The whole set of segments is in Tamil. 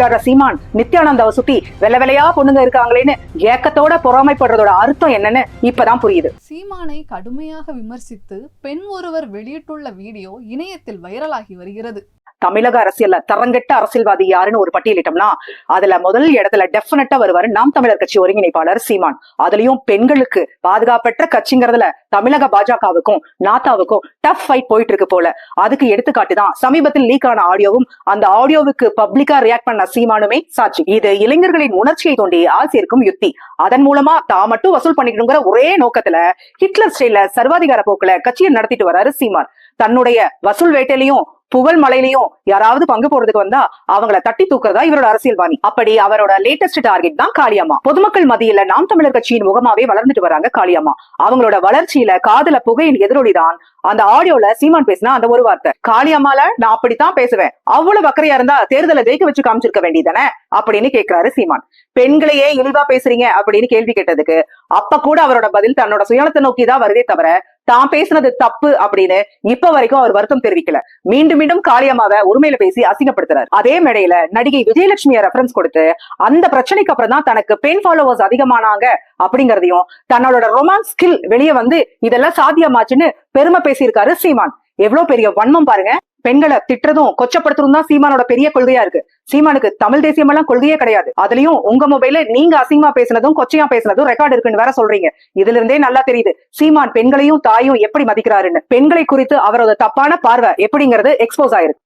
கொண்டாடுற சீமான் நித்யானந்தாவை சுத்தி வெள்ள வெள்ளையா பொண்ணுங்க இருக்காங்களேன்னு ஏக்கத்தோட பொறாமைப்படுறதோட அர்த்தம் என்னன்னு இப்பதான் புரியுது. சீமானை கடுமையாக விமர்சித்து பெண் ஒருவர் வெளியிட்டுள்ள வீடியோ இணையத்தில் வைரலாகி வருகிறது. தமிழக அரசியல்ல தரங்கெட்ட அரசியல்வாதி யாருன்னு ஒரு பட்டியலிட்டோம்னா அதுல முதல் இடத்துல டெஃபினட்டா வருவாரு நாம் தமிழர் கட்சி ஒருங்கிணைப்பாளர் சீமான். அதுலயும் பெண்களுக்கு பாதுகாப்பற்ற கட்சிங்கிறதுல தமிழக பாஜகவுக்கும் நாத்தாவுக்கும் டஃப் ஃபைட் போயிட்டு இருக்கு போல. அதுக்கு எடுத்துக்காட்டுதான் சமீபத்தில் லீக் ஆன ஆடியோவும் அந்த ஆடியோவுக்கு பப்ளிக்கா ரியாக்ட் பண்ண சீமானுமே சாட்சி. இது இளைஞர்களின் உணர்ச்சியை தோண்டி ஆள் சேர்க்கும் யுக்தி. அதன் மூலமா தான் மட்டும் வசூல் பண்ணிக்கணுங்கிற ஒரே நோக்கத்துல ஹிட்லர் ஸ்டைல்ல சர்வாதிகார போக்குல கட்சியை நடத்திட்டு வராரு சீமான். தன்னுடைய வசூல் வேட்டையிலையும் புகழ் மலையிலையும் யாராவது பங்கு போறதுக்கு வந்தா அவங்கள தட்டி தூக்குறதா இவரோட அரசியல்வாணி. அப்படி அவரோட லேட்டஸ்ட் டார்கெட் தான் காளியம்மா. பொதுமக்கள் மத்தியில நாம் தமிழர் கட்சியின் முகமாவே வளர்ந்துட்டு வராங்க காளியம்மா. அவங்களோட வளர்ச்சியில காதுல புகையின் எதிரொலிதான் அந்த ஆடியோல சீமான் பேசினா அந்த ஒரு வார்த்தை. காளியம்மால நான் அப்படித்தான் பேசுவேன், அவ்வளவு அக்கறையா இருந்தா தேர்தலை ஜெயிக்க வச்சு காமிச்சிருக்க வேண்டியதானே அப்படின்னு கேட்கிறாரு சீமான். பெண்களையே இழிவா பேசுறீங்க அப்படின்னு கேள்வி கேட்டதுக்கு அப்ப கூட அவரோட பதில் தன்னோட சுயநலத்தை நோக்கிதான் வருதே தவிர தான் பேசுனது தப்பு அப்படின்னு இப்ப வரைக்கும் அவர் வருத்தம் தெரிவிக்கல. மீண்டும் மீண்டும் காளியம்மாவை உரிமையில பேசி அசிங்கப்படுத்துறாரு. அதே மேடையில நடிகை விஜயலட்சுமியை ரெஃபரன்ஸ் கொடுத்து அந்த பிரச்சனைக்கு அப்புறம் தான் தனக்கு பெண் ஃபாலோவர்ஸ் அதிகமானாங்க அப்படிங்கறதையும் தன்னோட ரொமான்ஸ் ஸ்கில் வெளியே வந்து இதெல்லாம் சாத்தியமாச்சுன்னு பெருமை பேசியிருக்காரு சீமான். எவ்வளவு பெரிய வன்மம் பாருங்க. பெண்களை திட்டுறதும் கொச்சப்படுத்துறதும் தான் சீமானோட பெரிய கொள்கையா இருக்கு. சீமானுக்கு தமிழ் தேசியம் எல்லாம் கொள்கையே கிடையாது. அதுலயும் உங்க மொபைல நீங்க அசிங்கமா பேசினதும் கொச்சையா பேசினதும் ரெக்கார்டு இருக்குன்னு வேற சொல்றீங்க. இதுல இருந்தே நல்லா தெரியுது சீமான் பெண்களையும் தாயும் எப்படி மதிக்கிறாருன்னு. பெண்களை குறித்து அவரோட தப்பான பார்வை எப்படிங்கிறது எக்ஸ்போஸ் ஆயிருக்கு.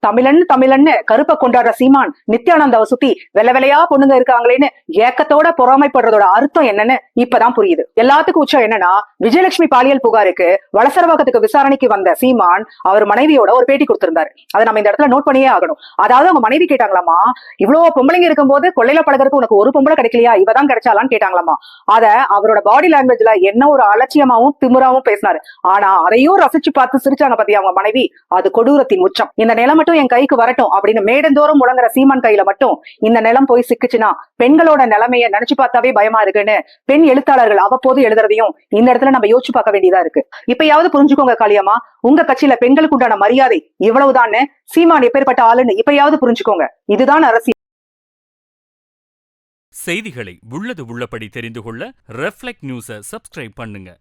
தமிழன்னு கருப்பை கொண்டாடுற சீமான் நித்யானந்தாவை சுத்தி வெள்ள வெள்ளையா பொண்ணுங்க இருக்காங்களேன்னு ஏக்கத்தோட பொறாமைப்படுறதோட அர்த்தம் என்னன்னு இப்பதான் புரியுது. எல்லாத்துக்கும் உச்சம் என்னன்னா விஜயலட்சுமி பாலியல் புகாருக்கு வளசரவாக்கத்துக்கு விசாரணைக்கு வந்த சீமான் அவர் மனைவியோட ஒரு பேட்டி கொடுத்திருந்தாரு. அதை நம்ம இந்த இடத்துல நோட் பண்ணியே ஆகணும். அதாவது அவங்க மனைவி கேட்டாங்களாமா, இவ்வளவு பொம்பளைங்க இருக்கும் போது கொள்ளையில பழகிறதுக்கு உனக்கு ஒரு பொம்பளை கிடைக்கலையா, இவதான் கிடைச்சாலான்னு கேட்டாங்களாமா. அத அவரோட பாடி லாங்குவேஜ்ல என்ன ஒரு அலட்சியமாவும் திமிராவும் பேசினாரு. ஆனா அதையும் ரசிச்சு பார்த்து சிரிச்சாங்க பத்தி அவங்க மனைவி. அது கொடூரத்தின் உச்சம். இந்த நிலம் மட்டும் என் கைக்கு வரட்டும் அப்படின்னு மேடந்தோறும் முழங்குற சீமான் கையில மட்டும் இந்த நிலம் போய் சிக்குச்சுன்னா பெண்களோட நிலைமைய நினைச்சு பார்த்தாவே பயமா இருக்குன்னு பெண் எழுத்தாளர்கள் அவ்வப்போது எழுதுறதையும் இந்த இடத்துல நம்ம யோசிச்சு பார்க்க வேண்டியதா இருக்கு. இப்பயாவது புரிஞ்சுக்கோங்க காளியம்மா, உங்க கட்சியில பெண்களுக்கு உண்டான மரியாதை இவ்வளவுதான். சீமான் எப்பேற்பட்ட ஆளுன்னு இப்பயாவது புரிஞ்சுக்கோங்க. இதுதான் அரசியல். செய்திகளை உள்ளது உள்ளபடி தெரிந்து கொள்ள ரெஃப்ளெக்ட் நியூஸை சப்ஸ்கிரைப் பண்ணுங்க.